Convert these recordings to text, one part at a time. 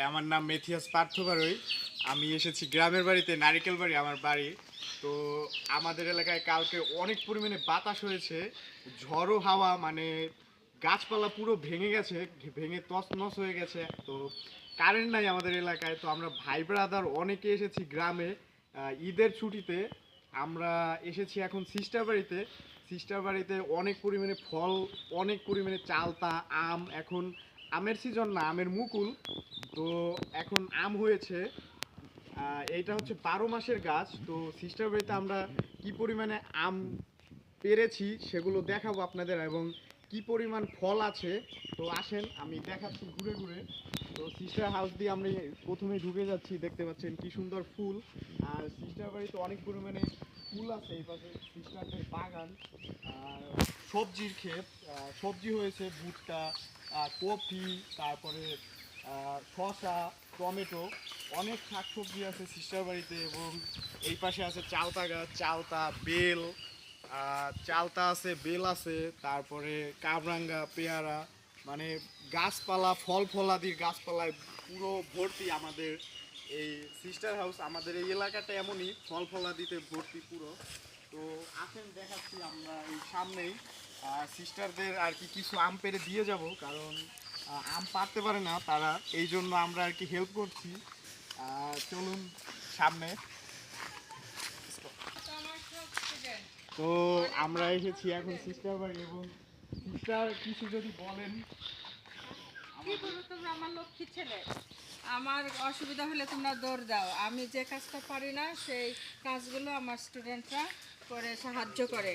আমার নাম মেথিয়াস পার্থ বারই। আমি এসেছি গ্রামের বাড়িতে, নারিকেল বাড়ি আমার বাড়ি। তো আমাদের এলাকায় কালকে অনেক পরিমাণে বাতাস হয়েছে, ঝড়ো হাওয়া, মানে গাছপালা পুরো ভেঙে গেছে, ভেঙে তছনছ হয়ে গেছে। তো কারেন্ট নাই আমাদের এলাকায়। তো আমরা ভাই ব্রাদার অনেকে এসেছি গ্রামে ঈদের ছুটিতে। আমরা এসেছি এখন সিস্টার বাড়িতে। সিস্টার বাড়িতে অনেক পরিমাণে ফল, অনেক পরিমাণে চালতা, আম। এখন আমের সিজন না, আমের মুকুল। তো এখন আম হয়েছে। এইটা হচ্ছে 12 মাসের গাছ। তো সিস্টার বাড়িতে আমরা কি পরিমাণে আম পেরেছি সেগুলো দেখাবো আপনাদের, এবং কি পরিমাণ ফল আছে। তো আসেন আমি দেখাচ্ছি ঘুরে ঘুরে। তো সিস্টার হাউস দিয়ে আমরা প্রথমে ঢুকে যাচ্ছি, দেখতে পাচ্ছেন কি সুন্দর ফুল। আর সিস্টার বাড়িতে অনেক পরিমাণে ফুল আছে, এই পাশে সিস্টারদের বাগান। আর সবজির ক্ষেত, সবজি হয়েছে ভুট্টা, কফি, তারপরে শসা, টমেটো, অনেক শাকসবজি আছে সিস্টার বাড়িতে। এবং এই পাশে আছে চালতা গাছ, চালতা, বেল, চালতা আছে, বেল আছে, তারপরে কামরাঙ্গা, পেয়ারা, মানে গাছপালা, ফল ফলাদির গাছপালায় পুরো ভর্তি আমাদের এই সিস্টার হাউস। আমাদের এই এলাকাটা এমনই, ফল ফলাদিতে ভর্তি পুরো। তো আসেন দেখাচ্ছি আমরা এই সামনেই। সিস্টারদের আর কি কিছু আম পেড়ে দিয়ে যাব, কারণ আম পারতে পারে না তারা, এই জন্য আমরা আর কি হেল্প করছি। চলুন সামনে। তো আমরা এসেছি এখন সিস্টার বাড়ি, এবং সিস্টার কিছু যদি বলেন। কি বলো, তোমরা আমার লক্ষ্মী ছেলে। আমার অসুবিধা হলে তোমরা দৌড় দাও। আমি যে কাজটা পারি না সেই কাজগুলো আমার স্টুডেন্টরা করে সাহায্য করে।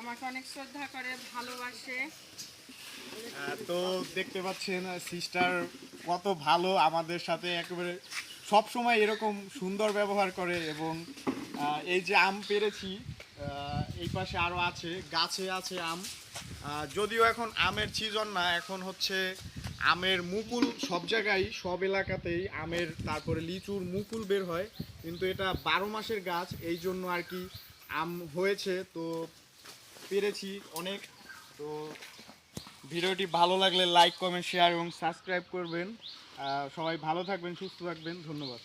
আমাকে অনেক শ্রদ্ধা করে, ভালোবাসে। তো দেখতে পাচ্ছেন সিস্টার কত ভালো আমাদের সাথে, একেবারে সব সময় এরকম সুন্দর ব্যবহার করে। এবং এই যে আম পেরেছি, এই পাশে আরও আছে, গাছে আছে আম। যদিও এখন আমের সিজন না, এখন হচ্ছে আমের মুকুল। সব জায়গায়, সব এলাকাতেই আমের, তারপরে লিচুর মুকুল বের হয়, কিন্তু এটা 12 মাসের গাছ, এই জন্য আর কি আম হয়েছে। তো পেরেছি অনেক। তো ভিডিওটি ভালো লাগলে লাইক, কমেন্ট, শেয়ার এবং সাবস্ক্রাইব করবেন। সবাই ভালো থাকবেন, সুস্থ থাকবেন। ধন্যবাদ।